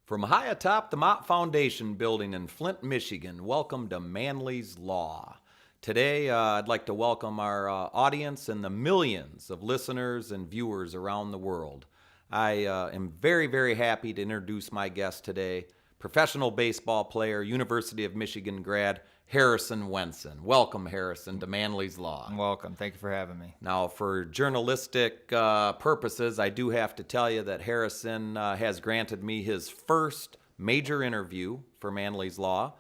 From high atop the Mott Foundation building in Flint, Michigan, welcome to Manley's Law. Today, I'd like to welcome our audience and the millions of listeners and viewers around the world. I am very, very happy to introduce my guest today, professional baseball player, University of Michigan grad, Harrison Wenson. Welcome, Harrison, to Manley's Law. Welcome. Thank you for having me. Now, for journalistic purposes, I do have to tell you that Harrison has granted me his first major interview for Manley's Law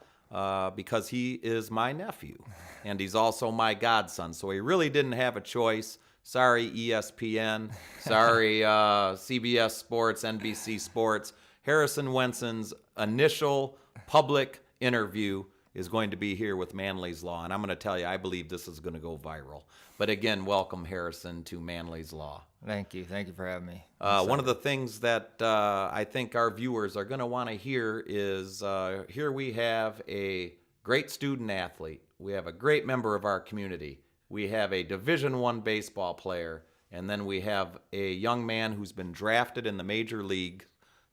because he is my nephew, and he's also my godson, so he really didn't have a choice. Sorry, ESPN. Sorry, CBS Sports, NBC Sports. Harrison Wenson's initial public interview is going to be here with Manley's Law, and I'm going to tell you, I believe this is going to go viral. But again, welcome, Harrison, to Manley's Law. Thank you. Thank you for having me. One of the things that I think our viewers are going to want to hear is here we have a great student athlete. We have a great member of our community. We have a Division I baseball player, and then we have a young man who's been drafted in the major league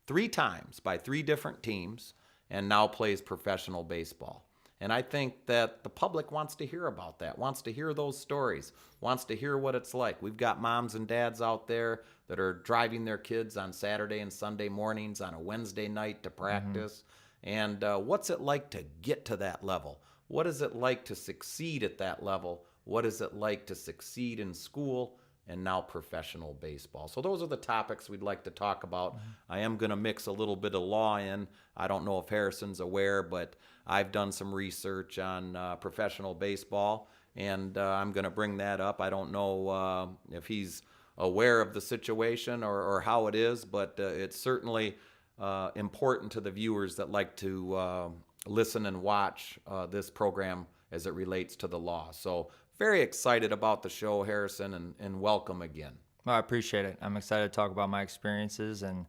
3 times by 3 different teams and now plays professional baseball. And I think that the public wants to hear about that, wants to hear those stories, wants to hear what it's like. We've got moms and dads out there that are driving their kids on Saturday and Sunday mornings on a Wednesday night to practice. And what's it like to get to that level? What is it like to succeed at that level? What is it like to succeed in school and now professional baseball? So those are the topics we'd like to talk about. I am going to mix a little bit of law in. I don't know if Harrison's aware, but I've done some research on professional baseball, and I'm going to bring that up. I don't know if he's aware of the situation or how it is, but it's certainly important to the viewers that like to listen and watch this program as it relates to the law. So very excited about the show, Harrison, and welcome again. Well, I appreciate it. I'm excited to talk about my experiences and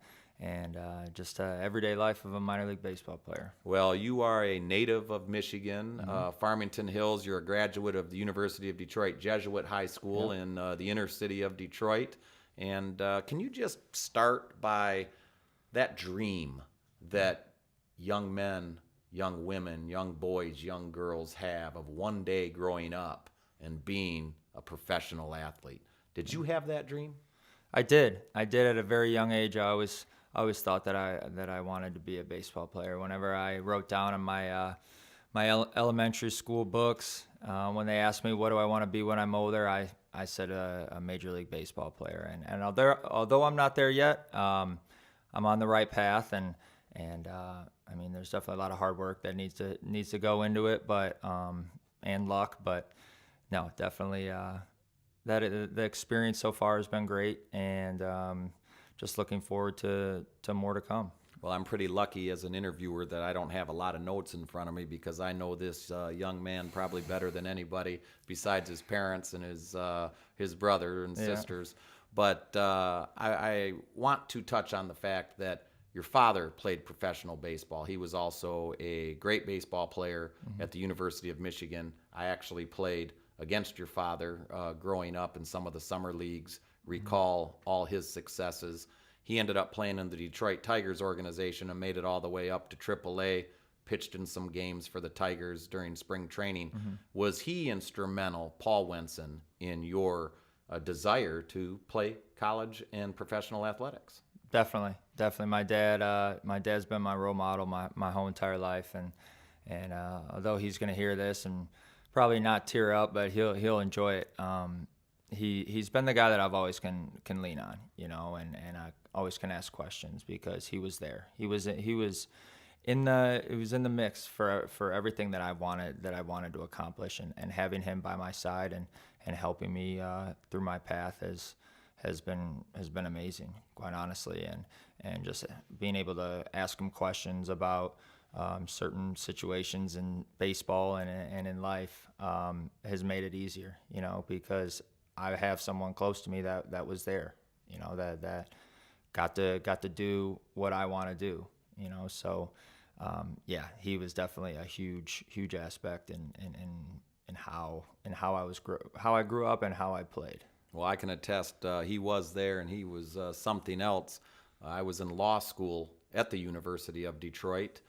just everyday life of a minor league baseball player. Well, you are a native of Michigan, Farmington Hills. You're a graduate of the University of Detroit Jesuit High School in the inner city of Detroit. And can you just start by that dream that young men, young women, young boys, young girls have of one day growing up and being a professional athlete? Did you have that dream? I did at a very young age. I always thought that I wanted to be a baseball player. Whenever I wrote down in my elementary school books, when they asked me what do I want to be when I'm older, I said a major league baseball player. And although I'm not there yet, I'm on the right path. And I mean, there's definitely a lot of hard work that needs to go into it, but and luck. But no, definitely the experience so far has been great, and just looking forward to more to come. Well, I'm pretty lucky as an interviewer that I don't have a lot of notes in front of me because I know this young man probably better than anybody besides his parents and his brother and sisters. But I want to touch on the fact that your father played professional baseball. He was also a great baseball player at the University of Michigan. I actually played against your father growing up in some of the summer leagues, recall all his successes. He ended up playing in the Detroit Tigers organization and made it all the way up to AAA, pitched in some games for the Tigers during spring training. Was he instrumental, Paul Wenson, in your desire to play college and professional athletics? Definitely. My dad's been my role model my whole entire life, and although he's going to hear this and probably not tear up, but he'll enjoy it. He's been the guy that I've always can lean on, and I always can ask questions because he was there. He was in the mix for everything that I wanted to accomplish, and having him by my side and helping me through my path has been amazing, quite honestly, and just being able to ask him questions about certain situations in baseball and in life has made it easier, because I have someone close to me that was there, that got to do what I want to do, so he was definitely a huge aspect in how I grew up and how I played. Well, I can attest he was there, and he was something else. I was in law school at the University of Detroit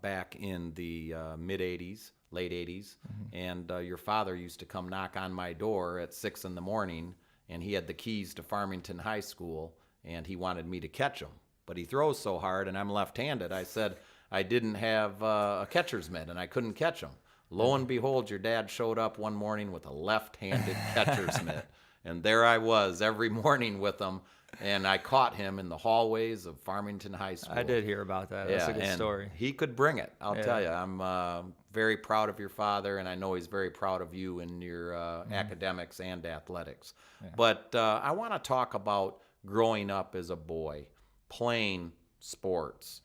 back in the mid-'80s, late 80s. And your father used to come knock on my door at 6 in the morning, and he had the keys to Farmington High School, and he wanted me to catch him. But he throws so hard, and I'm left-handed. I said I didn't have a catcher's mitt, and I couldn't catch him. Lo and behold, your dad showed up one morning with a left-handed catcher's mitt. And there I was every morning with him, and I caught him in the hallways of Farmington High School. I did hear about that. That's a good and story. He could bring it, I'll tell you. I'm very proud of your father, and I know he's very proud of you in your academics and athletics. Yeah. But I want to talk about growing up as a boy, playing sports.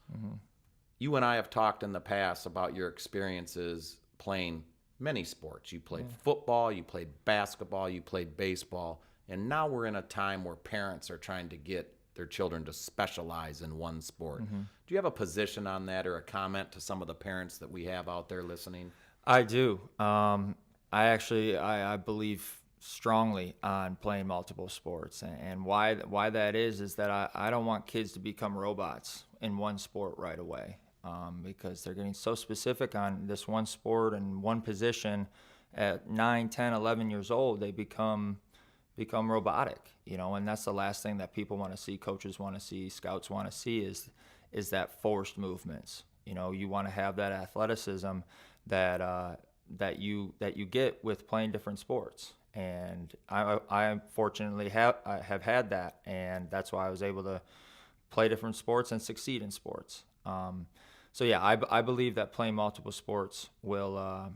You and I have talked in the past about your experiences playing many sports. You played football, you played basketball, you played baseball, and now we're in a time where parents are trying to get their children to specialize in one sport. Do you have a position on that or a comment to some of the parents that we have out there listening? I do. I believe strongly on playing multiple sports, and why that is that I don't want kids to become robots in one sport right away. Because they're getting so specific on this one sport and one position at 9, 10, 11 years old, they become robotic, and that's the last thing that people want to see, coaches want to see, scouts want to see is that forced movements. You want to have that athleticism that you get with playing different sports. And I fortunately have had that, and that's why I was able to play different sports and succeed in sports. So yeah, I believe that playing multiple sports will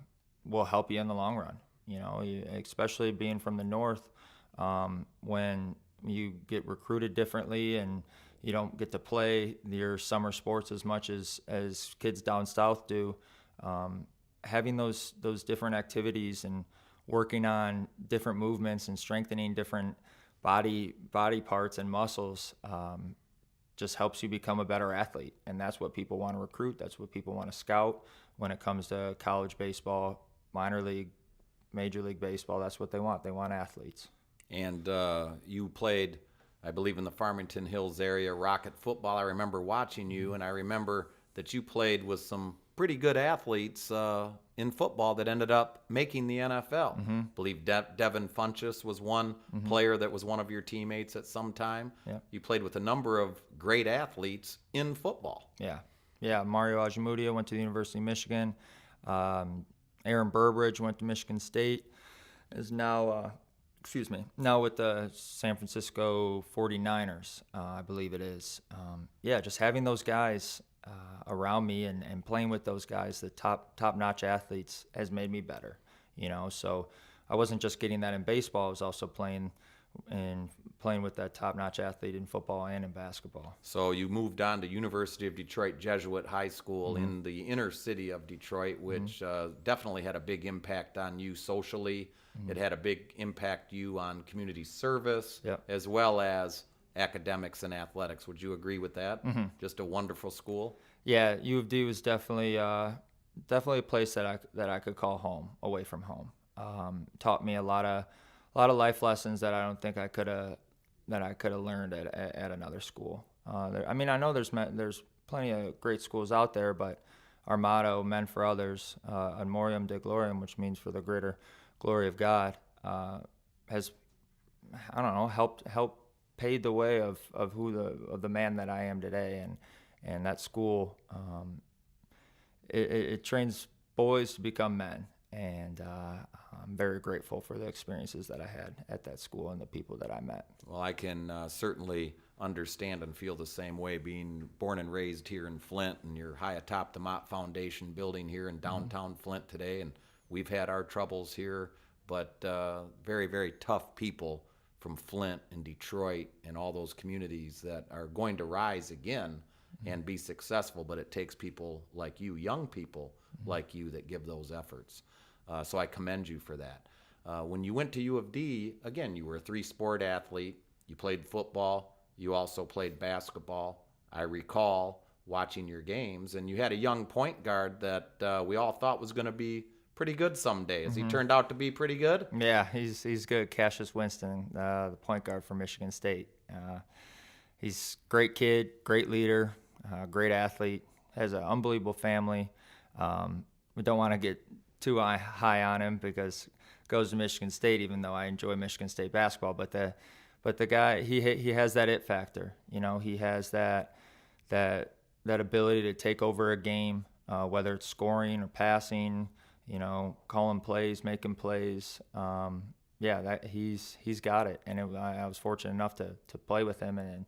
help you in the long run. Especially being from the North, when you get recruited differently and you don't get to play your summer sports as much as kids down south do. Having those different activities and working on different movements and strengthening different body parts and muscles just helps you become a better athlete. And that's what people want to recruit. That's what people want to scout when it comes to college baseball, minor league, major league baseball. That's what they want. They want athletes. And you played, I believe, in the Farmington Hills area, Rocket football. I remember watching you, and I remember that you played with some pretty good athletes in football that ended up making the NFL. I believe Devin Funchess was one player that was one of your teammates at some time. Yeah. You played with a number of great athletes in football. Yeah. Mario Ajamudia went to the University of Michigan. Aaron Burbridge went to Michigan State. Is now with the San Francisco 49ers, I believe it is. Just having those guys around me and playing with those guys, the top-notch athletes, has made me better. So I wasn't just getting that in baseball. I was also playing with that top-notch athlete in football and in basketball. So you moved on to University of Detroit Jesuit High School in the inner city of Detroit, which definitely had a big impact on you socially. It had a big impact you on community service, as well as academics and athletics. Would you agree with that? Just a wonderful school. Yeah, U of D was definitely a place that I could call home, away from home. Taught me a lot of life lessons that I don't think I could have learned at another school. I know there's plenty of great schools out there, but our motto, "Men for Others," ad Moriam Dei Gloriam, which means for the greater glory of God, has helped paved the way of the man that I am today, and that school it trains boys to become men, and I'm very grateful for the experiences that I had at that school and the people that I met. Well, I can certainly understand and feel the same way, being born and raised here in Flint, and you're high atop the Mott Foundation building here in downtown Flint today, and we've had our troubles here, but very, very tough people from Flint and Detroit and all those communities that are going to rise again and be successful, but it takes people like you, young people like you, that give those efforts. So I commend you for that. When you went to U of D, again, you were a three-sport athlete. You played football. You also played basketball. I recall watching your games, and you had a young point guard that we all thought was going to be pretty good someday. Has he turned out to be pretty good? Yeah, he's good. Cassius Winston, the point guard for Michigan State. He's a great kid, great leader. great athlete, has an unbelievable family. We don't want to get too high on him because goes to Michigan State, even though I enjoy Michigan State basketball. But the guy, he has that it factor. He has that ability to take over a game, whether it's scoring or passing. Calling plays, making plays. He's got it. And I was fortunate enough to play with him. And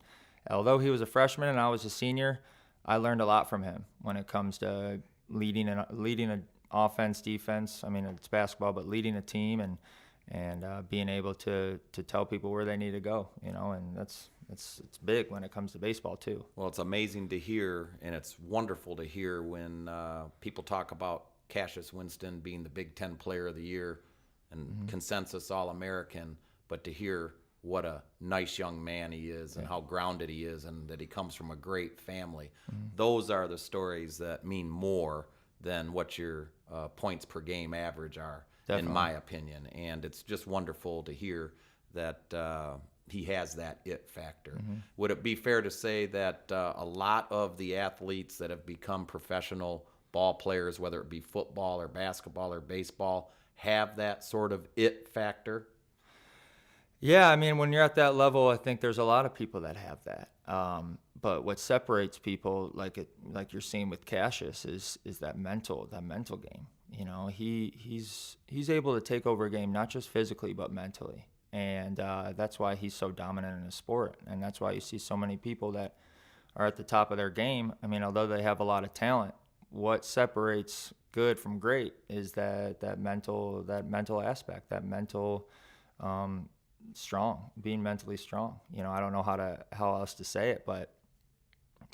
although he was a freshman and I was a senior, I learned a lot from him when it comes to leading an offense, defense. I mean, it's basketball, but leading a team and being able to tell people where they need to go. And it's big when it comes to baseball too. Well, it's amazing to hear, and it's wonderful to hear when people talk about Cassius Winston being the Big Ten Player of the Year and consensus All-American, but to hear what a nice young man he is and how grounded he is and that he comes from a great family. Those are the stories that mean more than what your points per game average are, in my opinion. And it's just wonderful to hear that he has that it factor. Would it be fair to say that a lot of the athletes that have become professional ball players, whether it be football or basketball or baseball, have that sort of it factor? Yeah, I mean, when you're at that level, I think there's a lot of people that have that. But what separates people, like you're seeing with Cassius, is that mental game. He's able to take over a game not just physically but mentally, and that's why he's so dominant in the sport. And that's why you see so many people that are at the top of their game. I mean, although they have a lot of talent, what separates good from great is that mental aspect, that mental being mentally strong. I don't know how else to say it, but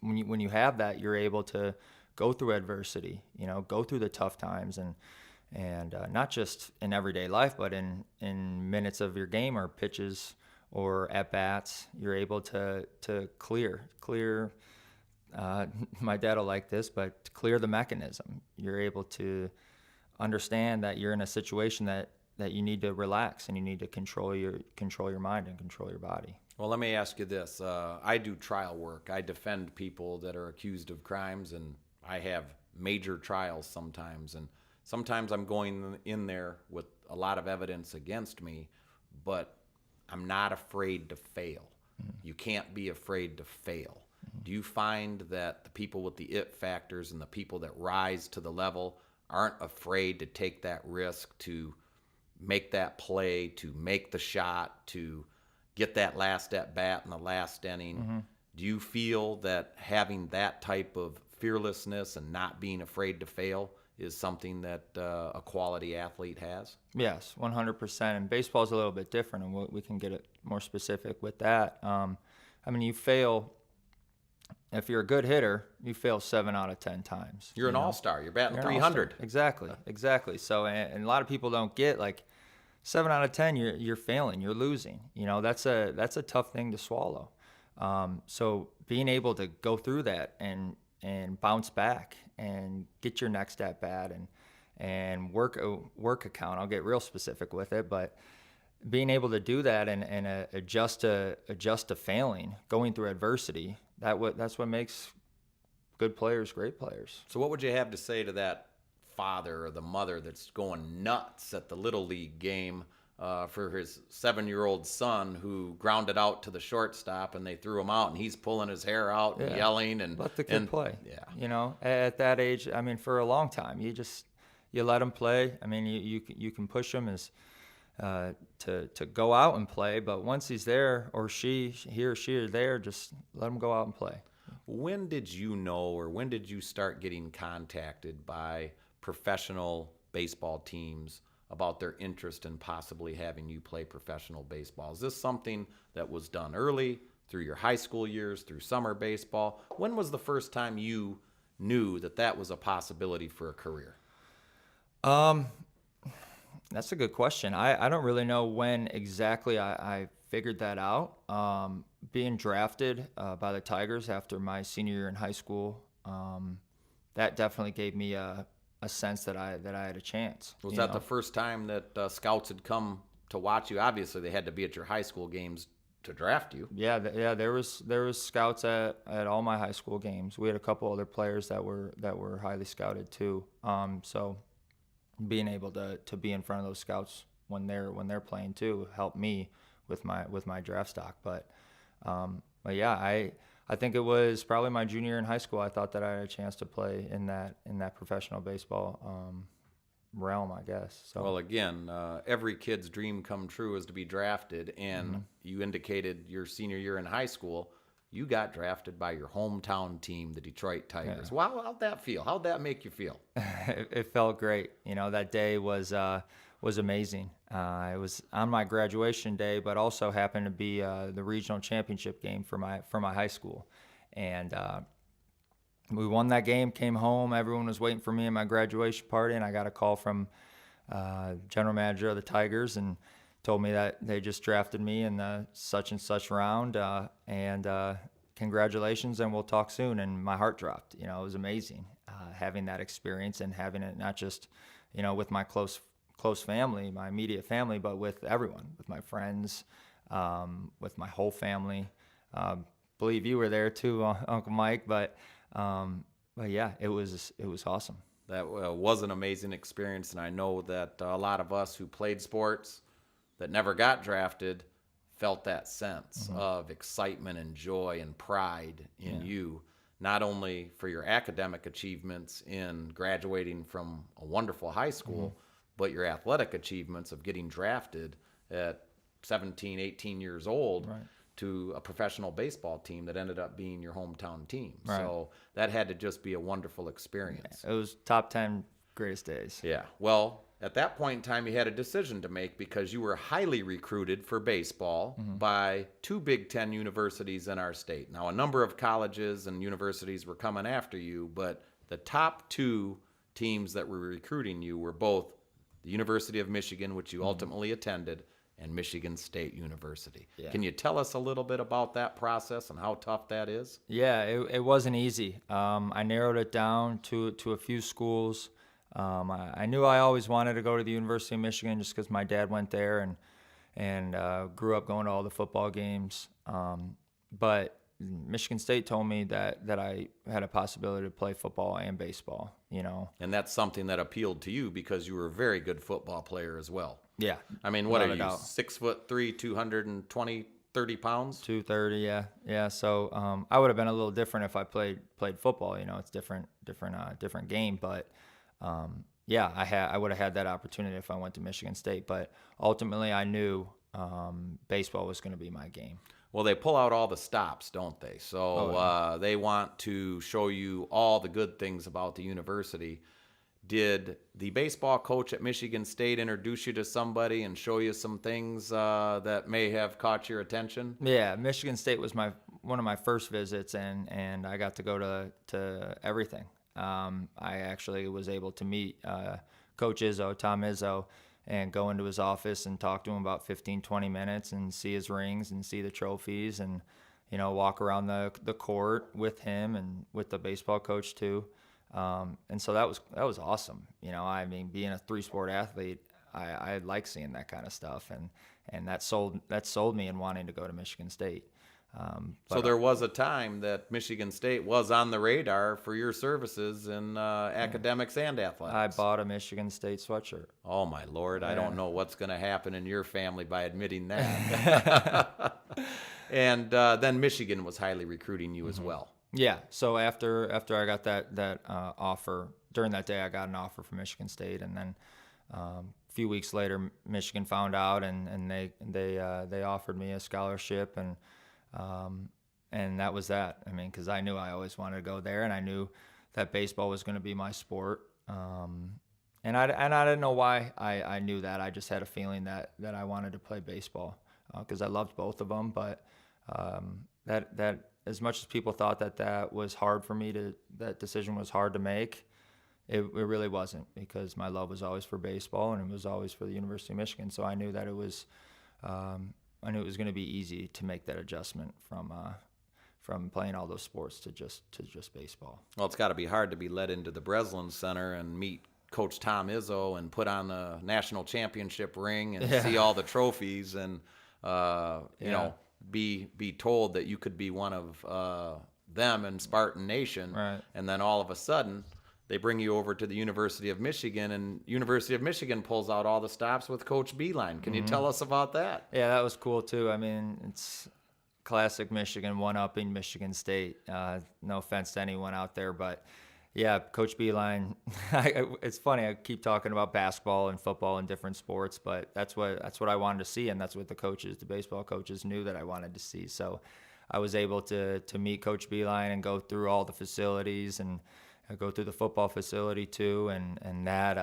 when you have that, you're able to go through adversity, go through the tough times, and not just in everyday life, but in minutes of your game or pitches or at bats, you're able to clear. My dad will like this, but clear the mechanism. You're able to understand that you're in a situation that you need to relax and you need to control your mind and control your body. Well, let me ask you this. I do trial work. I defend people that are accused of crimes, and I have major trials sometimes. And sometimes I'm going in there with a lot of evidence against me, but I'm not afraid to fail. You can't be afraid to fail. Do you find that the people with the it factors and the people that rise to the level aren't afraid to take that risk, to make that play, to make the shot, to get that last at bat in the last inning? Do you feel that having that type of fearlessness and not being afraid to fail is something that a quality athlete has? Yes, 100%. And baseball is a little bit different, and we can get more specific with that. I mean, you fail. If you're a good hitter, you fail 7 out of 10 times. You're an all-star. You're batting 300. Exactly. So, and a lot of people don't get, like, 7 out of 10, you're failing, you're losing. That's a tough thing to swallow. So being able to go through that and bounce back and get your next at bat and work a count. I'll get real specific with it, but being able to do that and adjust to failing, going through adversity, that's what makes good players great players. So what would you have to say to that father or the mother that's going nuts at the Little League game for his 7-year-old son who grounded out to the shortstop and they threw him out and he's pulling his hair out and yelling and let the kid play? Yeah. At that age, I mean, for a long time, you let him play. I mean, you can push him as to go out and play, but once he's there or he or she are there, just let him go out and play. When did you know, or when did you start getting contacted by professional baseball teams about their interest in possibly having you play professional baseball? Is this something that was done early, through your high school years, through summer baseball? When was the first time you knew that was a possibility for a career? That's a good question. I don't really know when exactly I figured that out. Being drafted by the Tigers after my senior year in high school, that definitely gave me a sense that I had a chance. Was that the first time that scouts had come to watch you? Obviously, they had to be at your high school games to draft you. Yeah, there was scouts at all my high school games. We had a couple other players that were highly scouted too. So being able to be in front of those scouts when they're playing too helped me with my draft stock. But yeah, I think it was probably my junior year in high school. I thought that I had a chance to play in that professional baseball realm, I guess. So Well, again, every kid's dream come true is to be drafted, and you indicated your senior year in high school, you got drafted by your hometown team, the Detroit Tigers. Yeah. Wow, how'd that feel? How'd that make you feel? it felt great. That day was amazing. It was on my graduation day, but also happened to be the regional championship game for my high school, and we won that game. Came home, everyone was waiting for me at my graduation party, and I got a call from general manager of the Tigers and told me that they just drafted me in the such and such round, and congratulations, and we'll talk soon. And my heart dropped. It was amazing having that experience and having it not just with my close family, my immediate family, but with everyone, with my friends, with my whole family. Believe you were there too, Uncle Mike, but yeah, it was awesome. That was an amazing experience, and I know that a lot of us who played sports that never got drafted felt that sense of excitement and joy and pride in you, not only for your academic achievements in graduating from a wonderful high school, but your athletic achievements of getting drafted at 17, 18 years old to a professional baseball team that ended up being your hometown team. Right. So that had to just be a wonderful experience. It was top 10 greatest days. Yeah. Well, at that point in time, you had a decision to make because you were highly recruited for baseball by two Big Ten universities in our state. Now, a number of colleges and universities were coming after you, but the top two teams that were recruiting you were both the University of Michigan, which you ultimately attended, and Michigan State University. Yeah. Can you tell us a little bit about that process and how tough that is? Yeah, it wasn't easy. I narrowed it down to a few schools. I knew I always wanted to go to the University of Michigan just because my dad went there and grew up going to all the football games. But Michigan State told me that I had a possibility to play football and baseball, And that's something that appealed to you because you were a very good football player as well. Yeah. I mean, what are without a you, doubt. 6'3", 220, 30 pounds? 230, yeah. Yeah, so I would have been a little different if I played football, it's different game, but yeah, I would have had that opportunity if I went to Michigan State, but ultimately I knew baseball was going to be my game. Well, they pull out all the stops, don't they? So they want to show you all the good things about the university. Did the baseball coach at Michigan State introduce you to somebody and show you some things that may have caught your attention? Yeah, Michigan State was one of my first visits, and I got to go to everything. I actually was able to meet Coach Izzo, Tom Izzo, and go into his office and talk to him about 15, 20 minutes and see his rings and see the trophies and, walk around the court with him and with the baseball coach too. And so that was awesome. I mean, being a 3-sport athlete, I like seeing that kind of stuff, and that sold me in wanting to go to Michigan State. So there was a time that Michigan State was on the radar for your services in academics and athletics. I bought a Michigan State sweatshirt. Oh, my Lord. I don't know what's going to happen in your family by admitting that. And then Michigan was highly recruiting you as well. Yeah. So after I got that offer, during that day I got an offer from Michigan State, and then a few weeks later Michigan found out, and they offered me a scholarship, and that was that. I mean, because I knew I always wanted to go there, and I knew that baseball was going to be my sport. And I didn't know why I knew that. I just had a feeling that I wanted to play baseball because I loved both of them. But that as much as people thought that was hard for me that decision was hard to make, it really wasn't, because my love was always for baseball and it was always for the University of Michigan. So I knew that it was going to be easy to make that adjustment from playing all those sports to just baseball. Well, it's got to be hard to be led into the Breslin Center and meet Coach Tom Izzo and put on the national championship ring and see all the trophies and, you know, be told that you could be one of them in Spartan Nation, Right. and then all of a sudden they bring you over to the University of Michigan, and University of Michigan pulls out all the stops with Coach Beeline. Can you tell us about that? Yeah, that was cool too. I mean, it's classic Michigan, one-upping Michigan State. No offense to anyone out there, but yeah, Coach Beeline. It's funny. I keep talking about basketball and football and different sports, but that's what I wanted to see, and that's what the baseball coaches, knew that I wanted to see. So I was able to meet Coach Beeline and go through all the facilities, and I go through the football facility too, and that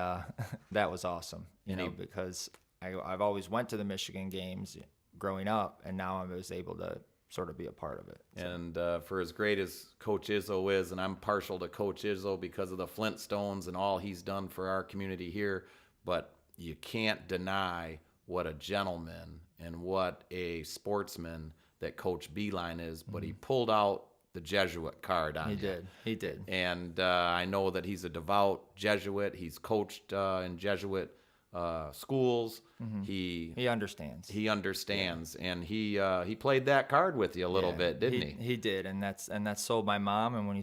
that was awesome, because I've always went to the Michigan games growing up, and now I was able to sort of be a part of it. So. And for as great as Coach Izzo is, and I'm partial to Coach Izzo because of the Flintstones and all he's done for our community here, but you can't deny what a gentleman and what a sportsman that Coach Beeline is. But he pulled out the Jesuit card on you. He did. And I know that he's a devout Jesuit. He's coached in Jesuit schools. He understands. He understands, and he played that card with you a little bit, didn't he? He did, and that's sold my mom. And when you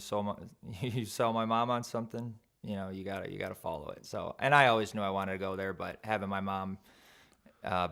sell my mom on something, you gotta follow it. So, and I always knew I wanted to go there, but having my mom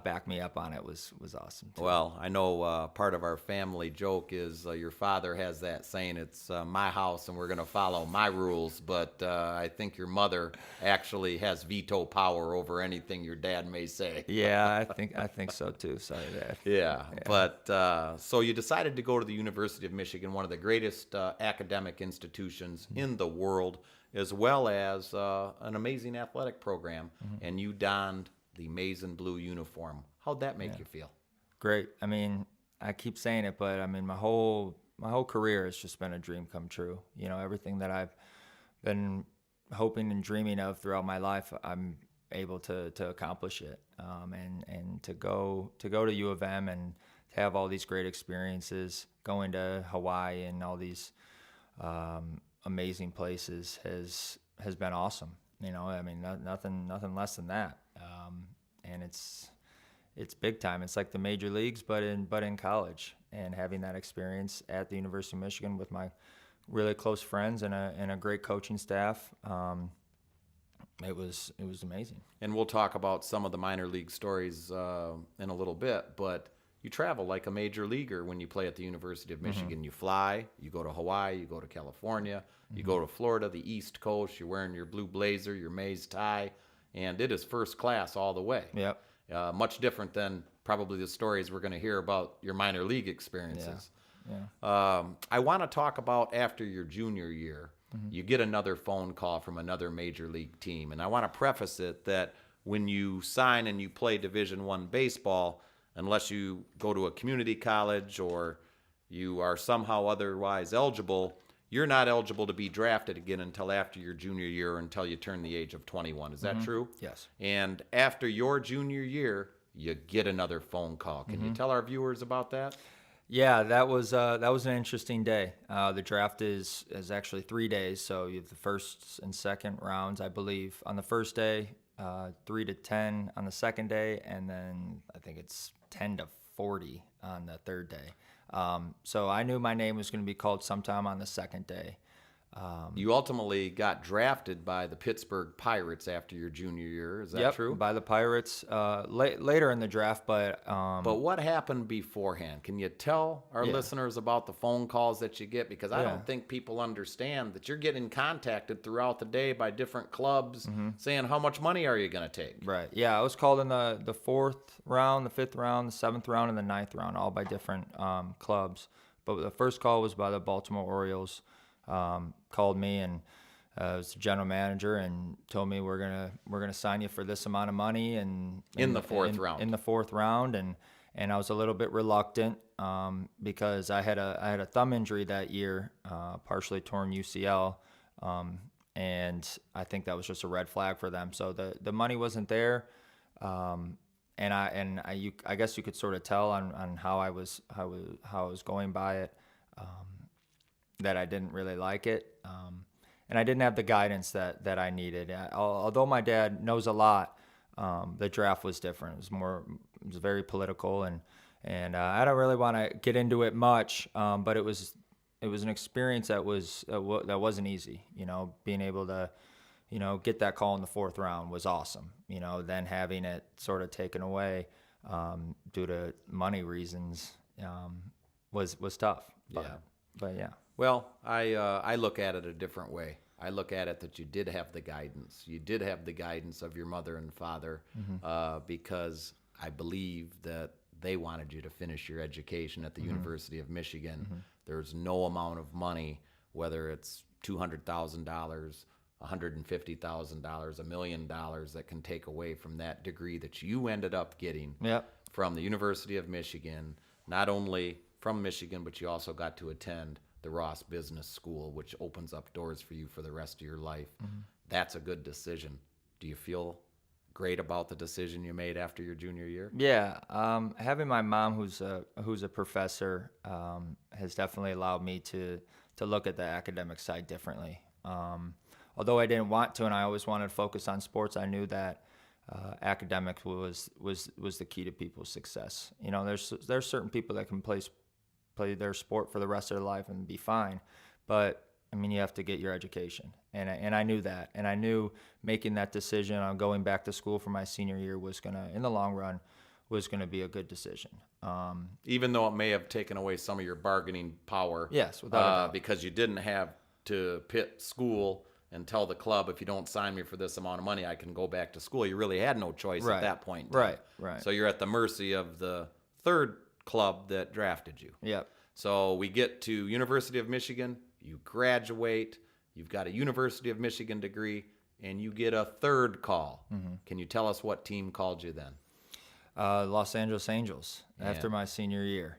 back me up on it was awesome too. Well, I know part of our family joke is your father has that saying, it's my house and we're going to follow my rules, but I think your mother actually has veto power over anything your dad may say. Yeah, I think so too. Sorry, Dad. Yeah. But so you decided to go to the University of Michigan, one of the greatest academic institutions in the world, as well as an amazing athletic program, and you donned the maize and blue uniform. How'd that make you feel? Great. I mean, I keep saying it, but I mean, my whole career has just been a dream come true. Everything that I've been hoping and dreaming of throughout my life, I'm able to accomplish it. And to go to U of M and to have all these great experiences, going to Hawaii and all these amazing places has been awesome. I mean, nothing less than that. And it's big time. It's like the major leagues, but in college, and having that experience at the University of Michigan with my really close friends and a great coaching staff. It was amazing. And we'll talk about some of the minor league stories in a little bit, but you travel like a major leaguer when you play at the University of Michigan. You fly, you go to Hawaii, you go to California, you go to Florida, the East Coast, you're wearing your blue blazer, your maize tie, and it is first class all the way. Yep. Much different than probably the stories we're going to hear about your minor league experiences. Yeah. I want to talk about after your junior year, you get another phone call from another major league team. And I want to preface it that when you sign and you play Division I baseball, unless you go to a community college or you are somehow otherwise eligible, you're not eligible to be drafted again until after your junior year, until you turn the age of 21. Is that true? Yes. And after your junior year, you get another phone call. Can you tell our viewers about that? Yeah, that was an interesting day. The draft is actually 3 days, so you have the first and second rounds, I believe, on the first day, 3 to 10 on the second day, and then I think it's 10 to 40 on the third day. So I knew my name was going to be called sometime on the second day. You ultimately got drafted by the Pittsburgh Pirates after your junior year. Is that true? By the Pirates later in the draft, but what happened beforehand? Can you tell our listeners about the phone calls that you get? Because I don't think people understand that you're getting contacted throughout the day by different clubs saying, how much money are you going to take? Right. Yeah, I was called in the fourth round, the fifth round, the seventh round, and the ninth round, all by different clubs. But the first call was by the Baltimore Orioles. Called me, and it was the general manager, and told me we're gonna sign you for this amount of money, and in the fourth round, and I was a little bit reluctant because I had a thumb injury that year, partially torn UCL, and I think that was just a red flag for them. So the money wasn't there, and I guess you could sort of tell on how I was going by it. That I didn't really like it, and I didn't have the guidance that I needed. Although my dad knows a lot, the draft was different. It was very political, and And I don't really want to get into it much, but it was an experience that wasn't easy. Being able to get that call in the fourth round was awesome. Then having it sort of taken away due to money reasons was tough. But yeah. Well, I look at it a different way. I look at it that you did have the guidance. You did have the guidance of your mother and father, because I believe that they wanted you to finish your education at the University of Michigan. There's no amount of money, whether it's $200,000, $150,000, $1 million, that can take away from that degree that you ended up getting from the University of Michigan. Not only from Michigan, but you also got to attend the Ross Business School, which opens up doors for you for the rest of your life. That's a good decision. Do you feel great about the decision you made after your junior year? Yeah, having my mom, who's a professor, has definitely allowed me to look at the academic side differently. Although I didn't want to, and I always wanted to focus on sports, I knew that academics was the key to people's success. There's certain people that can play their sport for the rest of their life and be fine, but you have to get your education, and I knew that, and I knew making that decision on going back to school for my senior year was gonna, in the long run, was gonna be a good decision. Even though it may have taken away some of your bargaining power. Yes, without a doubt. Because you didn't have to pit school and tell the club, if you don't sign me for this amount of money, I can go back to school. You really had no choice at that point in time. Right. So you're at the mercy of the third club that drafted you. Yep. So we get to University of Michigan, you graduate, you've got a University of Michigan degree, and you get a third call. Can you tell us what team called you then? Los Angeles Angels, after my senior year.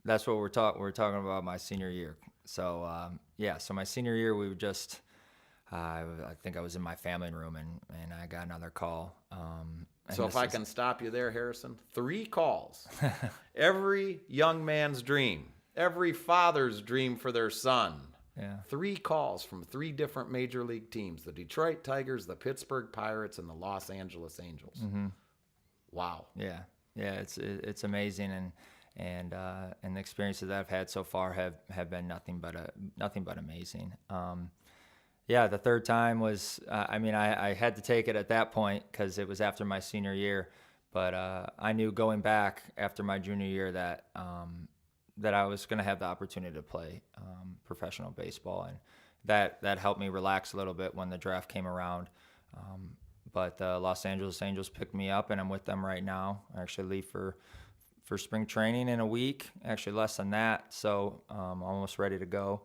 That's what we're talking about, my senior year. So so my senior year, we were just, I think I was in my family room, and I got another call. So if I can stop you there, Harrison, 3 calls. Every young man's dream, every father's dream for their son. Yeah. 3 calls from 3 different major league teams: the Detroit Tigers, the Pittsburgh Pirates, and the Los Angeles Angels. Wow. Yeah, it's amazing, and the experiences that I've had so far have been nothing but amazing. The third time was, I had to take it at that point because it was after my senior year, but I knew going back after my junior year that I was going to have the opportunity to play professional baseball, and that helped me relax a little bit when the draft came around. But the Los Angeles Angels picked me up, and I'm with them right now. I actually leave for spring training in a week, actually less than that, so I'm almost ready to go.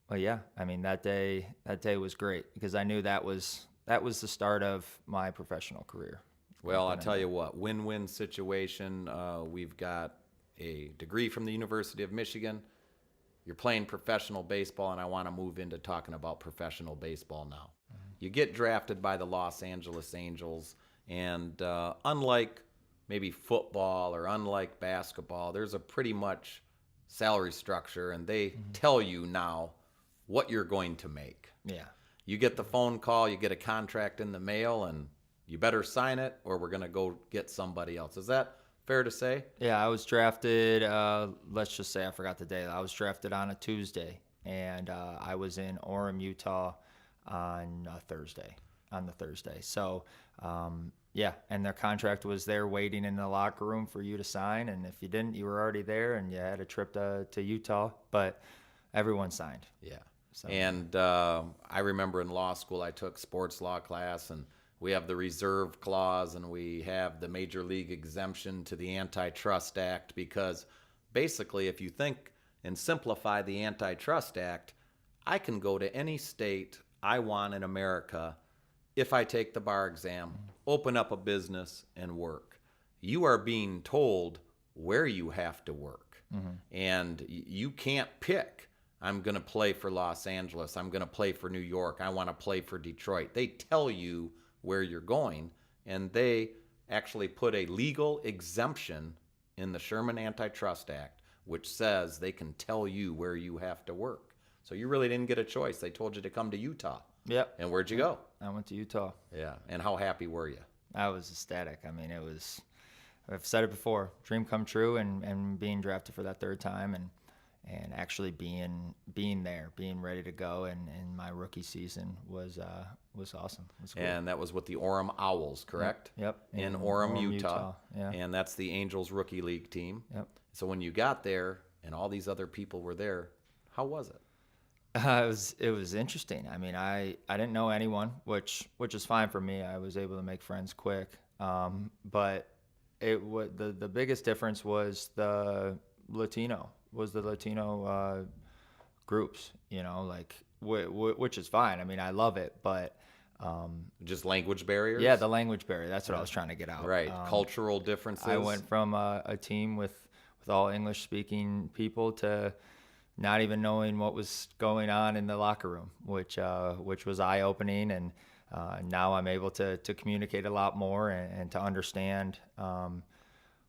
But yeah, that day was great because I knew that was the start of my professional career. Well, I'll tell you what, win-win situation. We've got a degree from the University of Michigan. You're playing professional baseball, and I want to move into talking about professional baseball now. You get drafted by the Los Angeles Angels, and unlike maybe football or unlike basketball, there's a pretty much salary structure, and they tell you now what you're going to make. Yeah. You get the phone call, you get a contract in the mail, and you better sign it or we're going to go get somebody else. Is that fair to say? Yeah, I was drafted, let's just say I forgot the day. I was drafted on a Tuesday, and I was in Orem, Utah on the Thursday. So, and their contract was there waiting in the locker room for you to sign, and if you didn't, you were already there, and you had a trip to Utah, but everyone signed. Yeah. So. And I remember in law school I took sports law class, and we have the reserve clause and we have the major league exemption to the Antitrust Act, because basically if you think and simplify the Antitrust Act, I can go to any state I want in America if I take the bar exam, open up a business, and work. You are being told where you have to work, and you can't pick. I'm going to play for Los Angeles. I'm going to play for New York. I want to play for Detroit. They tell you where you're going, and they actually put a legal exemption in the Sherman Antitrust Act, which says they can tell you where you have to work. So you really didn't get a choice. They told you to come to Utah. Yep. And where'd you go? I went to Utah. Yeah. And how happy were you? I was ecstatic. I mean, it was I've said it before, dream come true, and being drafted for that third time, and actually being there, being ready to go, and my rookie season was awesome. It was cool. And that was with the Orem Owls, correct? Yep. In Orem, Utah. Yeah. And that's the Angels rookie league team. Yep. So when you got there and all these other people were there, how was it? It was interesting. I mean, I didn't know anyone, which is fine for me. I was able to make friends quick. But the biggest difference was the Latino groups, like which is fine. I mean, I love it, but Just language barriers? yeah, the language barrier. That's what I was trying to get out. Right. Cultural differences. I went from a team with all English speaking people to not even knowing what was going on in the locker room, which was eye opening, and now I'm able to communicate a lot more and to understand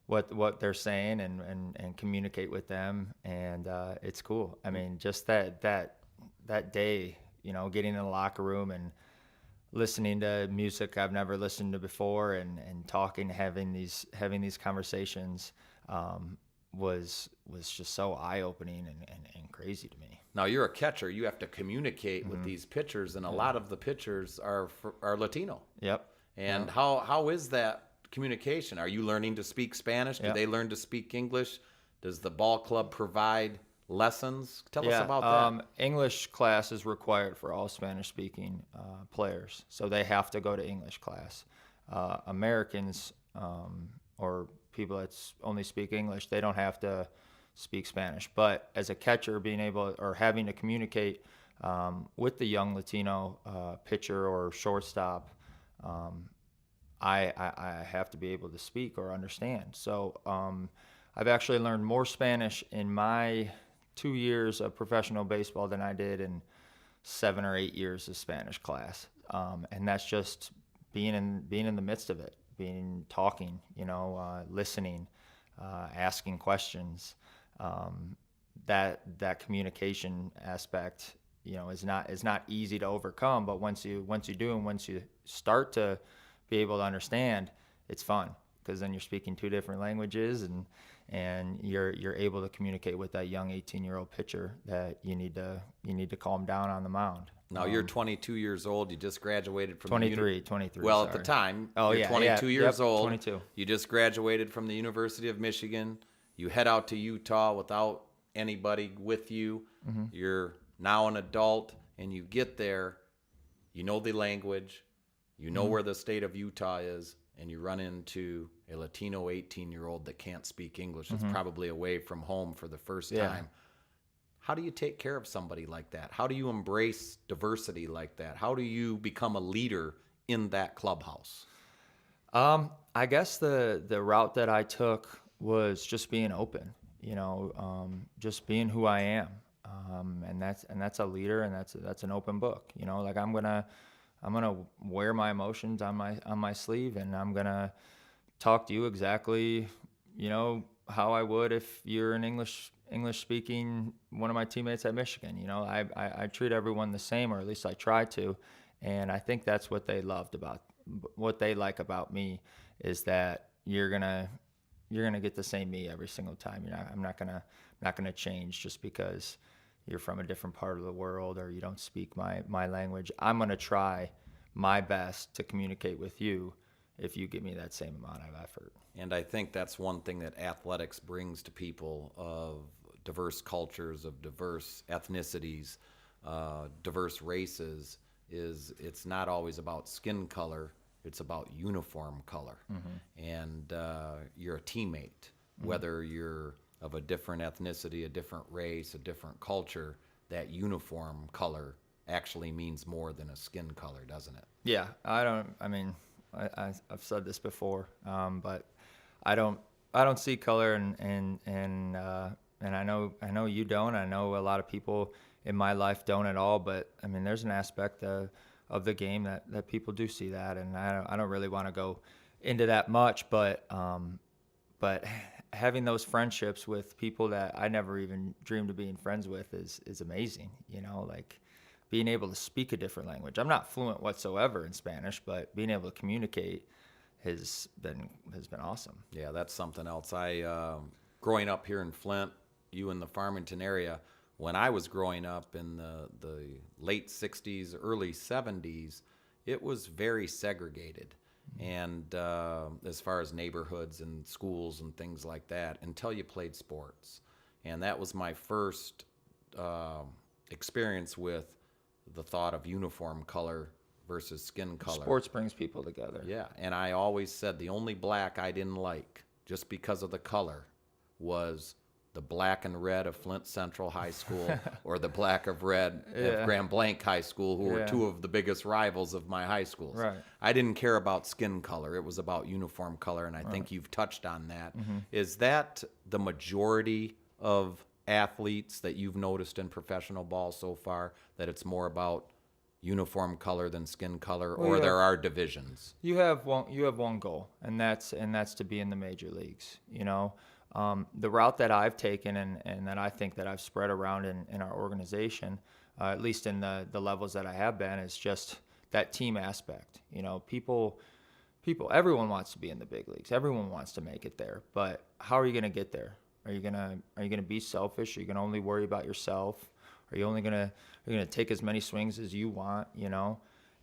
what they're saying and communicate with them, and it's cool. I mean, just that day, getting in the locker room and listening to music I've never listened to before, and talking, having these conversations, was just so eye-opening and crazy to me. Now, you're a catcher. You have to communicate with these pitchers, and a lot of the pitchers are Latino. Yep. And how is that communication? Are you learning to speak Spanish? Do they learn to speak English? Does the ball club provide lessons? Tell us about that. English class is required for all Spanish-speaking players, so they have to go to English class. Americans or people that only speak English, they don't have to speak Spanish. But as a catcher, being able or having to communicate with the young Latino pitcher or shortstop, I have to be able to speak or understand. So I've actually learned more Spanish in my 2 years of professional baseball than I did in 7 or 8 years of Spanish class. And that's just being in the midst of it, talking, listening, asking questions. That communication aspect, is not easy to overcome. But once you do, and once you start to be able to understand, it's fun, because then you're speaking two different languages, and you're able to communicate with that young 18-year-old pitcher that you need to calm down on the mound. Now, you're 22 years old. You just graduated from 23. Well, sorry. at the time, you're 22 years old. 22. You just graduated from the University of Michigan. You head out to Utah without anybody with you. Mm-hmm. You're now an adult, and you get there. You know the language. You know where the state of Utah is, and you run into a Latino 18-year-old that can't speak English. It's probably away from home for the first time. How do you take care of somebody like that? How do you embrace diversity like that? How do you become a leader in that clubhouse? I guess the route that I took was just being open, just being who I am. And that's a leader, and that's an open book. Like I'm gonna wear my emotions on my sleeve, and I'm gonna talk to you exactly, how I would if you're an English speaking one of my teammates at Michigan. I treat everyone the same, or at least I try to, and I think that's what they like about me, is that you're gonna get the same me every single time. I'm not gonna change just because you're from a different part of the world or you don't speak my language. I'm gonna try my best to communicate with you if you give me that same amount of effort. And I think that's one thing that athletics brings to people of diverse cultures, of diverse ethnicities, diverse races, is it's not always about skin color, it's about uniform color. And you're a teammate, whether you're of a different ethnicity, a different race, a different culture. That uniform color actually means more than a skin color, doesn't it? Yeah, I've said this before, but I don't see color, and I know you don't. I know a lot of people in my life don't at all. But I mean, there's an aspect of the game that people do see that, and I don't really want to go into that much. But having those friendships with people that I never even dreamed of being friends with is amazing. Like being able to speak a different language. I'm not fluent whatsoever in Spanish, but being able to communicate has been awesome. Yeah, that's something else. Growing up here in Flint, you in the Farmington area, when I was growing up in the late 60s, early 70s, it was very segregated. And as far as neighborhoods and schools and things like that, until you played sports. And that was my first experience with the thought of uniform color versus skin color. Sports brings people together. Yeah, and I always said the only black I didn't like, just because of the color, was the black and red of Flint Central High School or the black of red of Grand Blanc High School, who were two of the biggest rivals of my high schools. Right. I didn't care about skin color. It was about uniform color, and I think you've touched on that. Is that the majority of athletes that you've noticed in professional ball so far, that it's more about uniform color than skin color, or there are divisions? You have one goal, and that's to be in the major leagues. The route that I've taken and that I think that I've spread around in our organization, at least in the levels that I have been, is just that team aspect. People, everyone wants to be in the big leagues. Everyone wants to make it there. But how are you going to get there? Are you gonna be selfish? Are you gonna only worry about yourself? Are you only gonna take as many swings as you want?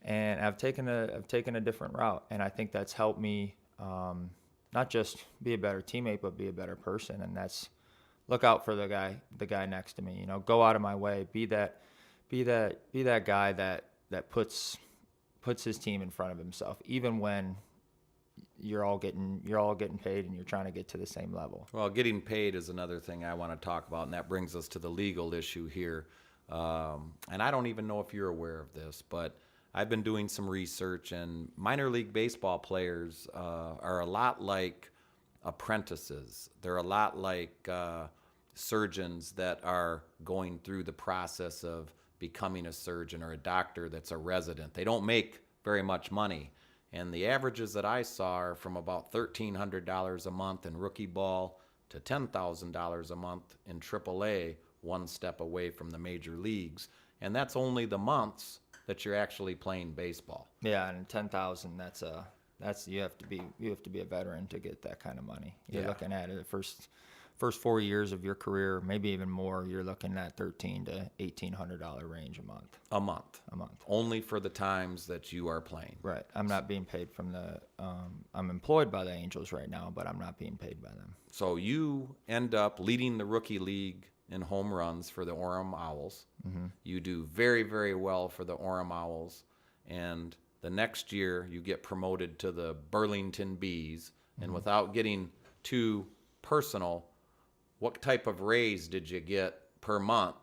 And I've taken a different route, and I think that's helped me not just be a better teammate, but be a better person. And that's look out for the guy next to me. Go out of my way. Be that guy that puts his team in front of himself, even when you're all getting paid and you're trying to get to the same level. Well, getting paid is another thing I want to talk about, and that brings us to the legal issue here. And I don't even know if you're aware of this, but I've been doing some research, and minor league baseball players are a lot like apprentices. They're a lot like surgeons that are going through the process of becoming a surgeon, or a doctor that's a resident. They don't make very much money. And the averages that I saw are from about $1,300 a month in rookie ball to $10,000 a month in AAA, one step away from the major leagues. And that's only the months that you're actually playing baseball. Yeah, and 10,000, that's you have to be a veteran to get that kind of money. You're looking at it the first 4 years of your career, maybe even more. You're looking at $1,300 to $1,800 range a month. A month. Only for the times that you are playing. Right. I'm not being paid from I'm employed by the Angels right now, but I'm not being paid by them. So you end up leading the rookie league in home runs for the Orem Owls. Mm-hmm. You do very, very well for the Orem Owls. And the next year you get promoted to the Burlington Bees. Mm-hmm. And without getting too personal, what type of raise did you get per month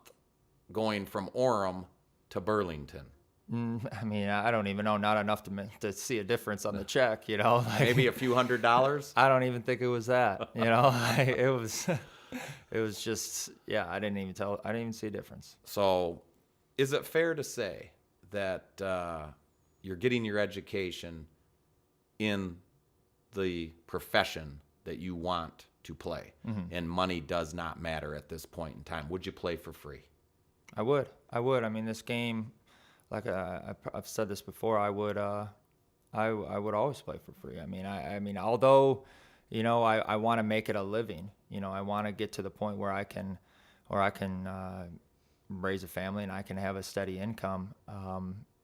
going from Orem to Burlington? I mean, I don't even know. Not enough to see a difference on the check, Maybe a few $100s? I don't even think it was that, It was just, I didn't even see a difference. So is it fair to say that you're getting your education in the profession that you want to play, and money does not matter at this point in time? Would you play for free? I would. I mean, this game, like I've said this before, I would always play for free. I mean, although, I want to make it a living. I want to get to the point where I can raise a family and I can have a steady income.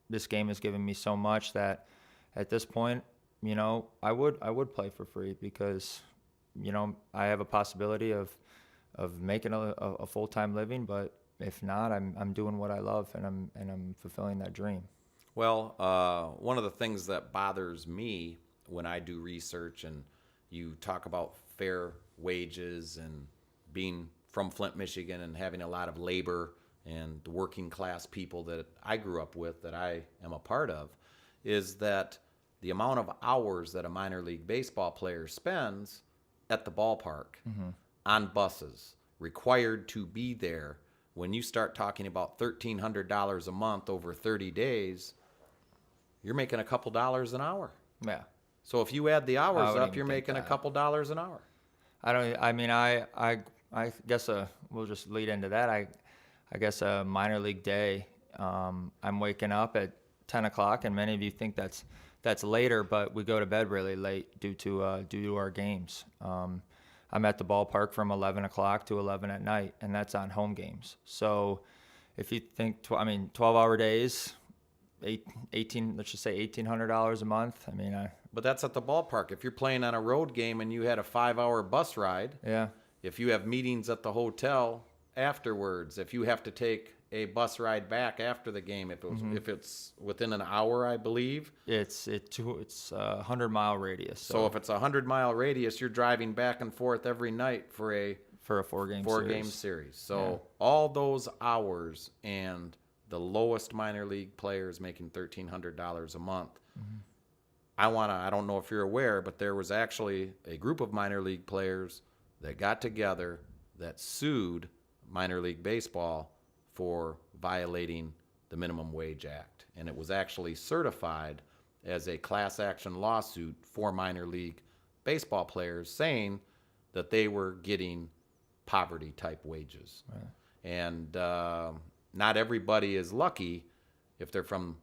This game has given me so much that at this point, I would play for free, because I have a possibility of making a full-time living. But if not, I'm doing what I love, and I'm fulfilling that dream. Well, one of the things that bothers me when I do research, and you talk about fair wages and being from Flint, Michigan, and having a lot of labor and the working class people that I grew up with, that I am a part of, is that the amount of hours that a minor league baseball player spends at the ballpark, on buses, required to be there. When you start talking about $1,300 a month over 30 days, you're making a couple dollars an hour. Yeah. So if you add the hours up, you're making a couple dollars an hour. I guess we'll just lead into that. I guess a minor league day, I'm waking up at 10 o'clock, and many of you think that's that's later, but we go to bed really late due to our games. I'm at the ballpark from 11 o'clock to 11 at night, and that's on home games. So if you think, 12-hour days, 18, let's just say $1,800 a month. But that's at the ballpark. If you're playing on a road game and you had a 5-hour bus ride, yeah, if you have meetings at the hotel afterwards, if you have to take a bus ride back after the game, if it's within an hour, I believe. It's a 100-mile radius. So if it's a 100-mile radius, you're driving back and forth every night for a four-game series. So all those hours, and the lowest minor league players making $1,300 a month. I don't know if you're aware, but there was actually a group of minor league players that got together that sued minor league baseball for violating the Minimum Wage Act. And it was actually certified as a class action lawsuit for minor league baseball players, saying that they were getting poverty type wages. Right. And not everybody is lucky if they're from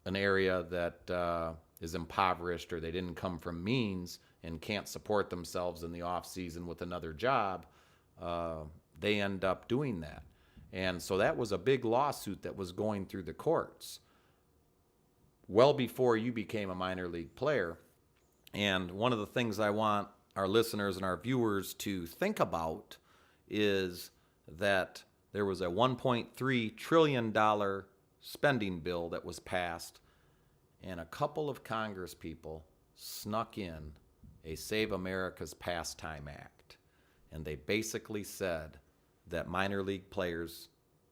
an area that is impoverished, or they didn't come from means and can't support themselves in the off season with another job. They end up doing that. And so that was a big lawsuit that was going through the courts well before you became a minor league player. And one of the things I want our listeners and our viewers to think about is that there was a $1.3 trillion spending bill that was passed, and a couple of Congress people snuck in a Save America's Pastime Act. And they basically said that minor league players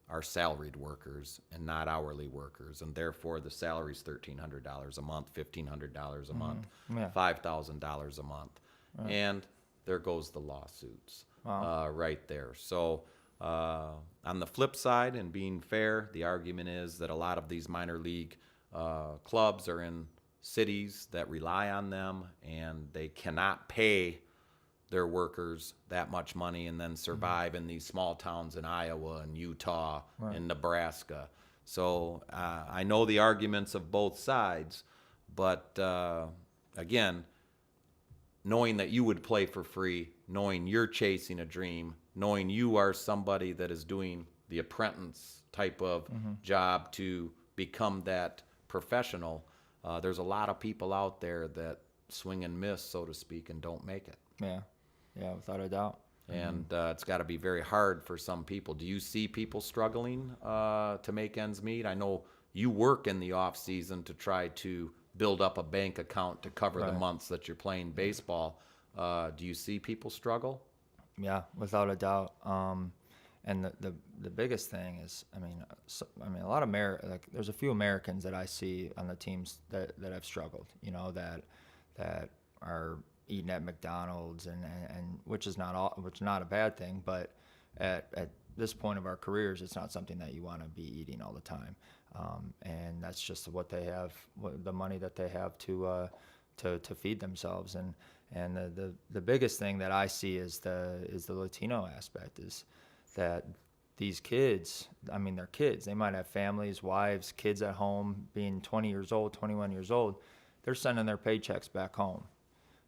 are salaried workers and not hourly workers, and therefore the salary's $1,300 a month, $1,500 a month, $5,000 a month. Right. And there goes the lawsuits. Wow. Right there. So on the flip side, and being fair, the argument is that a lot of these minor league clubs are in cities that rely on them, and they cannot pay their workers that much money and then survive in these small towns in Iowa and Utah and Nebraska. So I know the arguments of both sides, but again, knowing that you would play for free, knowing you're chasing a dream, knowing you are somebody that is doing the apprentice type of job to become that professional, there's a lot of people out there that swing and miss, so to speak, and don't make it. Yeah, without a doubt. And it's got to be very hard for some people. Do you see people struggling to make ends meet? I know you work in the off season to try to build up a bank account to cover the months that you're playing baseball. Do you see people struggle? Yeah, without a doubt. And the biggest thing is, a lot of there's a few Americans that I see on the teams that have struggled. That are eating at McDonald's and which is not a bad thing, but at this point of our careers, it's not something that you want to be eating all the time. And that's just what they have, the money that they have to feed themselves. And the biggest thing that I see is the Latino aspect, is that these kids, they're kids. They might have families, wives, kids at home, being 20 years old, 21 years old. They're sending their paychecks back home.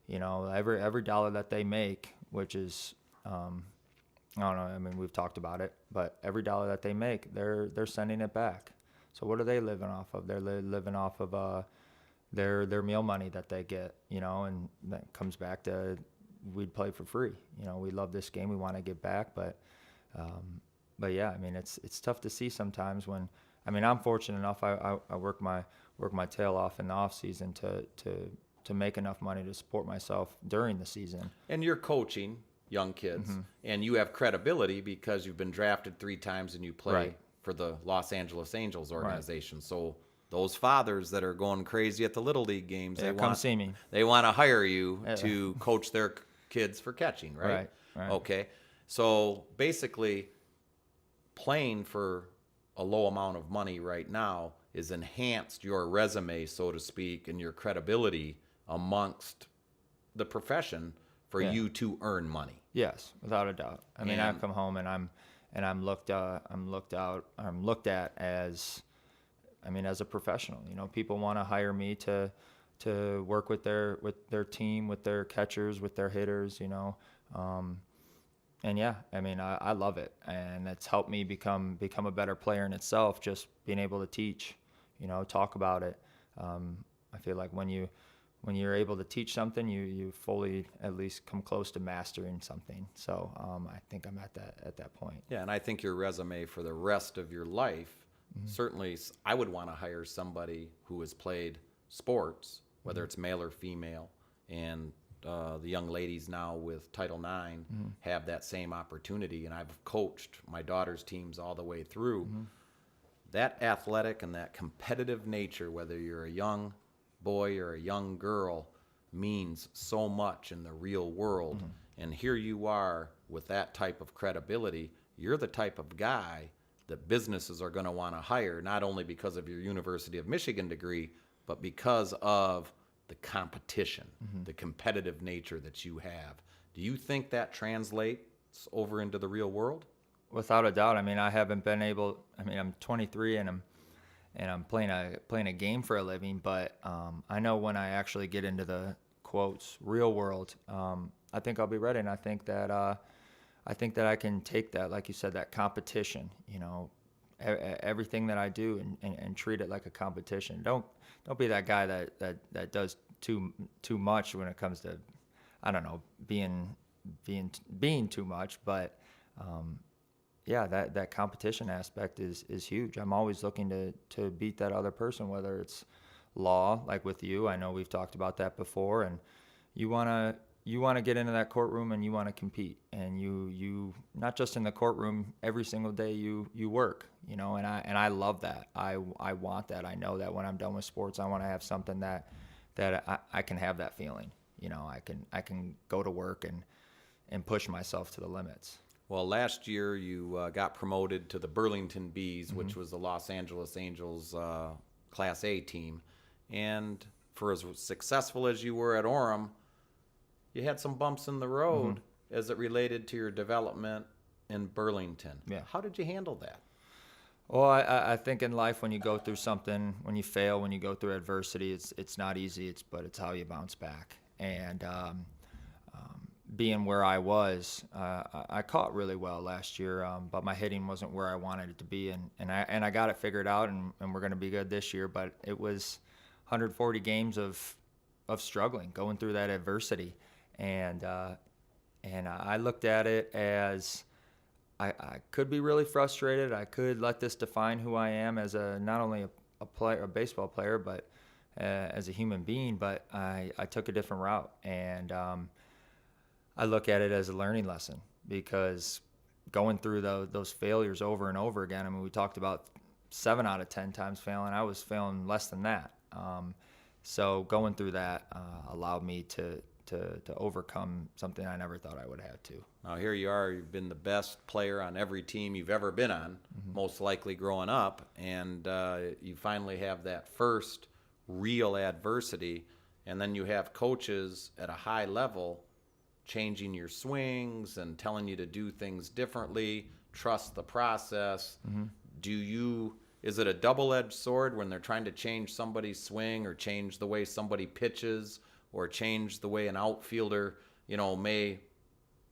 Every dollar that they make, which is, I don't know, we've talked about it, but every dollar that they make, they're sending it back. So what are they living off of? They're living off of their meal money that they get, and that comes back to, we'd play for free. We love this game, we want to give back, but yeah, it's tough to see sometimes when, I'm fortunate enough, I work my tail off in the off season to make enough money to support myself during the season. And you're coaching young kids, and you have credibility because you've been drafted 3 times and you play for the Los Angeles Angels organization. Right. So those fathers that are going crazy at the Little League games, come see me. They want to hire you to coach their kids for catching, right? Right. Okay. So basically, playing for a low amount of money right now is enhanced your resume, so to speak, and your credibility amongst the profession for you to earn money. Yes, without a doubt. I come home and I'm looked at as, as a professional. People want to hire me to to work with their team, with their catchers, with their hitters, you know. And yeah, I mean, I love it, and it's helped me become a better player in itself. Just being able to teach, you know, talk about it. I feel like when you're able to teach something, you fully at least come close to mastering something. So I think I'm at that point. Yeah, and I think your resume for the rest of your life, certainly I would want to hire somebody who has played sports, whether it's male or female, and the young ladies now with Title IX have that same opportunity. And I've coached my daughter's teams all the way through. That athletic and that competitive nature, whether you're a young boy or a young girl, means so much in the real world. And here you are with that type of credibility. You're the type of guy that businesses are going to want to hire, not only because of your University of Michigan degree, but because of the competition, the competitive nature that you have. Do you think that translates over into the real world? Without a doubt. I mean, I haven't been able. I mean, I'm 23 and I'm playing a game for a living, but I know when I actually get into the quotes real world, I think I'll be ready, and I think that I can take that, like you said, that competition. You know, everything that I do and treat it like a competition. Don't be that guy that does too much when it comes to, I don't know, being too much, but yeah, that competition aspect is huge. I'm always looking to beat that other person, whether it's law, like with you. I know we've talked about that before, and you wanna get into that courtroom and you want to compete, and you not just in the courtroom, every single day you work, you know, and I love that. I want that. I know that when I'm done with sports, I want to have something that I can have that feeling, you know. I can go to work and push myself to the limits. Well, last year you got promoted to the Burlington Bees, which was the Los Angeles Angels Class A team. And for as successful as you were at Orem, you had some bumps in the road as it related to your development in Burlington. Yeah. How did you handle that? Well, I think in life, when you go through something, when you fail, when you go through adversity, it's not easy, but it's how you bounce back. And being where I was, I caught really well last year, but my hitting wasn't where I wanted it to be, and I got it figured out, and we're going to be good this year. But it was 140 games of struggling, going through that adversity, and I looked at it as I could be really frustrated. I could let this define who I am as not only a baseball player, but as a human being. But I took a different route, and I look at it as a learning lesson, because going through those failures over and over again. I mean, we talked about 7 out of 10 times failing. I was failing less than that. So going through that allowed me to overcome something I never thought I would have to. Now here you are. You've been the best player on every team you've ever been on, most likely growing up, and you finally have that first real adversity, and then you have coaches at a high level changing your swings and telling you to do things differently, trust the process. Is it a double-edged sword when they're trying to change somebody's swing or change the way somebody pitches or change the way an outfielder, may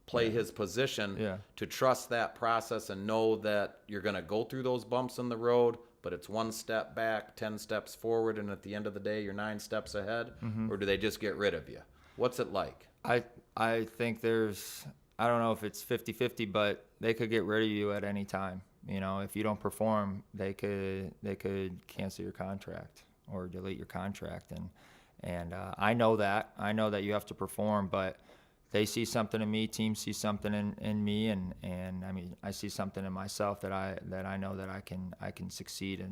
play his position, to trust that process and know that you're going to go through those bumps in the road, but it's 1 step back, 10 steps forward, and at the end of the day, you're 9 steps ahead? Or do they just get rid of you? What's it like? I think I don't know if it's 50-50, but they could get rid of you at any time. If you don't perform, they could cancel your contract or delete your contract. And I know that. I know that you have to perform, but they see something in me, teams see something in me, and I mean, I see something in myself that I know that I can succeed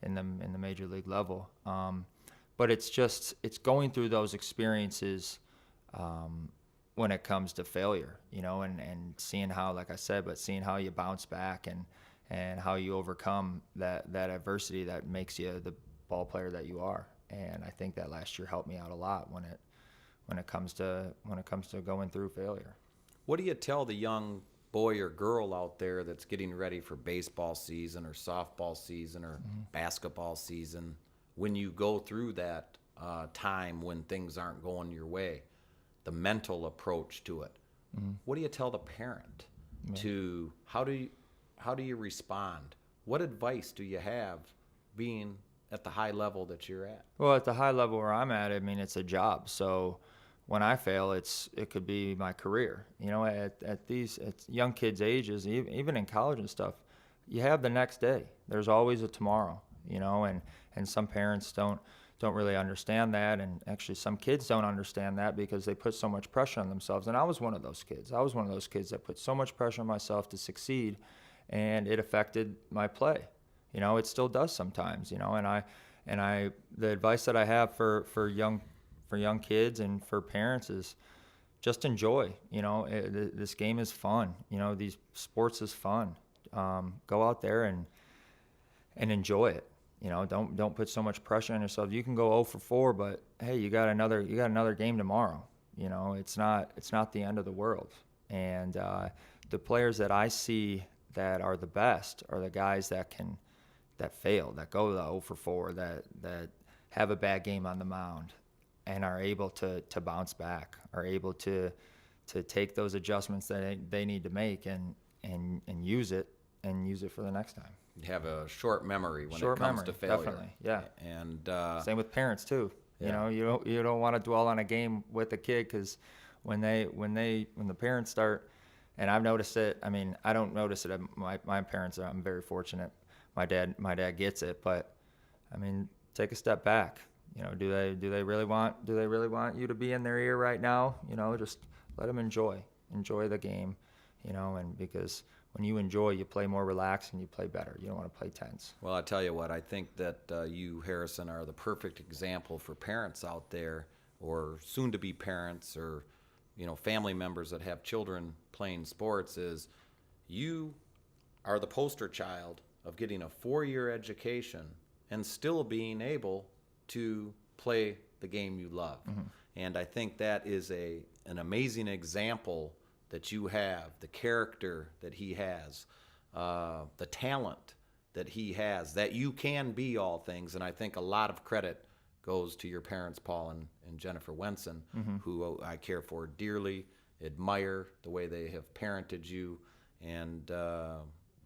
in the major league level. But it's going through those experiences when it comes to failure, and seeing how, like I said, but seeing how you bounce back and how you overcome that adversity that makes you the ball player that you are. And I think that last year helped me out a lot when it comes to going through failure. What do you tell the young boy or girl out there that's getting ready for baseball season or softball season or basketball season when you go through that time when things aren't going your way, the mental approach to it. What do you tell the parent to how do you respond? What advice do you have being at the high level that you're at? Well, at the high level where I'm at, I mean, it's a job. So when I fail, it could be my career. You know, at young kids' ages, even in college and stuff, you have the next day. There's always a tomorrow. You know, and some parents don't really understand that, and actually some kids don't understand that because they put so much pressure on themselves. And I was one of those kids. I was one of those kids that put so much pressure on myself to succeed, and it affected my play. You know, it still does sometimes. You know, and the advice that I have for young kids and for parents is just enjoy. You know, this game is fun. You know, these sports is fun. Go out there and enjoy it. You know, don't put so much pressure on yourself. You can go 0 for 4, but hey, you got another game tomorrow. You know, it's not the end of the world. And the players that I see that are the best are the guys that fail, that go to the 0 for 4, that have a bad game on the mound and are able to bounce back, are able to take those adjustments that they need to make and use it for the next time. Have a short memory when it comes to failure. Definitely, yeah. And same with parents too. Yeah. You know, you don't want to dwell on a game with a kid because when the parents start, and I've noticed it. I mean, I don't notice it at my parents. I'm very fortunate. My dad gets it, but I mean, take a step back. You know, do they really want you to be in their ear right now? You know, just let them enjoy the game. You know, and because when you enjoy, you play more relaxed and you play better. You don't want to play tense. Well, I tell you what, I think that you, Harrison, are the perfect example for parents out there, or soon-to-be parents, or family members that have children playing sports. Is you are the poster child of getting a 4-year education and still being able to play the game you love. Mm-hmm. And I think that is an amazing example that you have, the character that he has, the talent that he has, that you can be all things. And I think a lot of credit goes to your parents, Paul and Jennifer Wenson, mm-hmm. who I care for dearly, admire the way they have parented you, and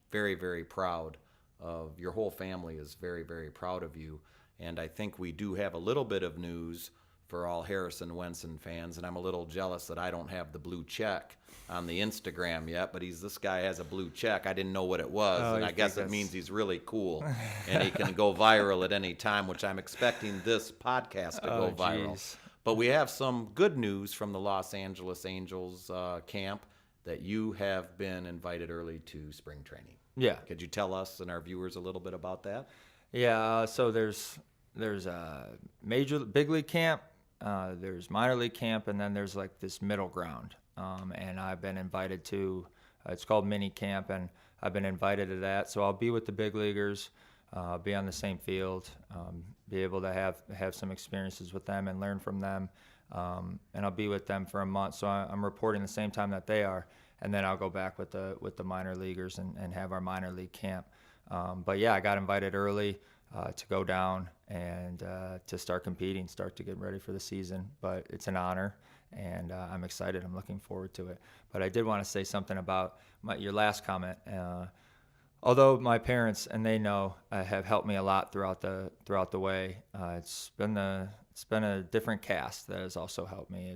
very, very proud of your whole family is very, very proud of you. And I think we do have a little bit of news for all Harrison Wenson fans, and I'm a little jealous that I don't have the blue check on the Instagram yet, but this guy has a blue check. I didn't know what it was, and I guess it means he's really cool, and he can go viral at any time, which I'm expecting this podcast to go viral. Geez. But we have some good news from the Los Angeles Angels camp that you have been invited early to spring training. Yeah. Could you tell us and our viewers a little bit about that? Yeah, so there's a big league camp, there's minor league camp, and then there's like this middle ground. And I've been invited to, it's called mini camp, and I've been invited to that. So I'll be with the big leaguers, be on the same field, be able to have some experiences with them and learn from them. And I'll be with them for a month. So I'm reporting the same time that they are. And then I'll go back with the minor leaguers and have our minor league camp. But yeah, I got invited early to go down and to start competing, start to get ready for the season. But it's an honor, and I'm excited. I'm looking forward to it. But I did want to say something about your last comment. Although my parents, and they know, have helped me a lot throughout the way. It's been a different cast that has also helped me.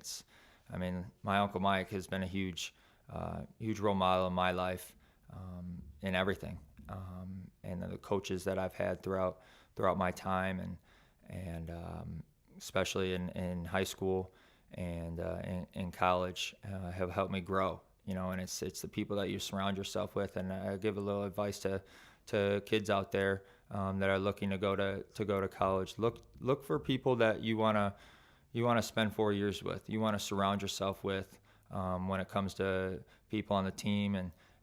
My Uncle Mike has been a huge role model in my life, in everything. And the coaches that I've had throughout my time, and especially in high school and in college, have helped me grow. And it's the people that you surround yourself with. And I give a little advice to kids out there that are looking to go to college. Look for people that you wanna spend 4 years with. You want to surround yourself with when it comes to people on the team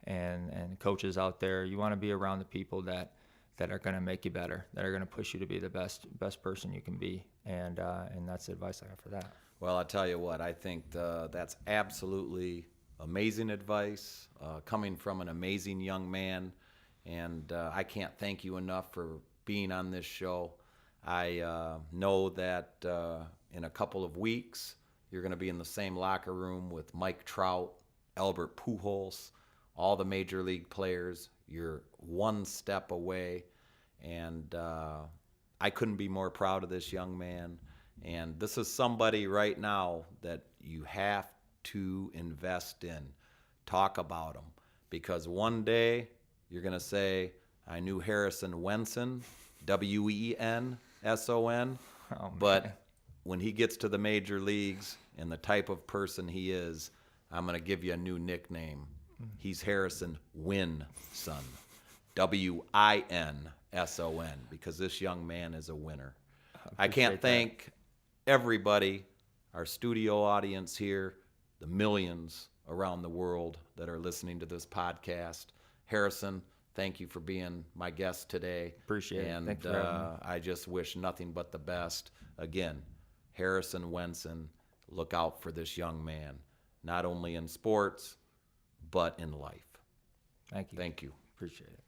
and coaches out there. You want to be around the people that are going to make you better, that are going to push you to be the best person you can be, and that's the advice I have for that. Well, I'll tell you what, I think that's absolutely amazing advice coming from an amazing young man, and I can't thank you enough for being on this show. I know that in a couple of weeks, you're going to be in the same locker room with Mike Trout, Albert Pujols, all the major league players. You're one step away, and I couldn't be more proud of this young man. And this is somebody right now that you have to invest in. Talk about him, because one day you're going to say, I knew Harrison Wenson, Wenson, but when he gets to the major leagues and the type of person he is, I'm going to give you a new nickname. He's Harrison Winson, Winson, because this young man is a winner. I can't thank everybody, our studio audience here, the millions around the world that are listening to this podcast. Harrison, thank you for being my guest today. Appreciate it. And Thanks for having me. I just wish nothing but the best. Again, Harrison Wenson, look out for this young man, not only in sports, but in life. Thank you. Thank you. Appreciate it.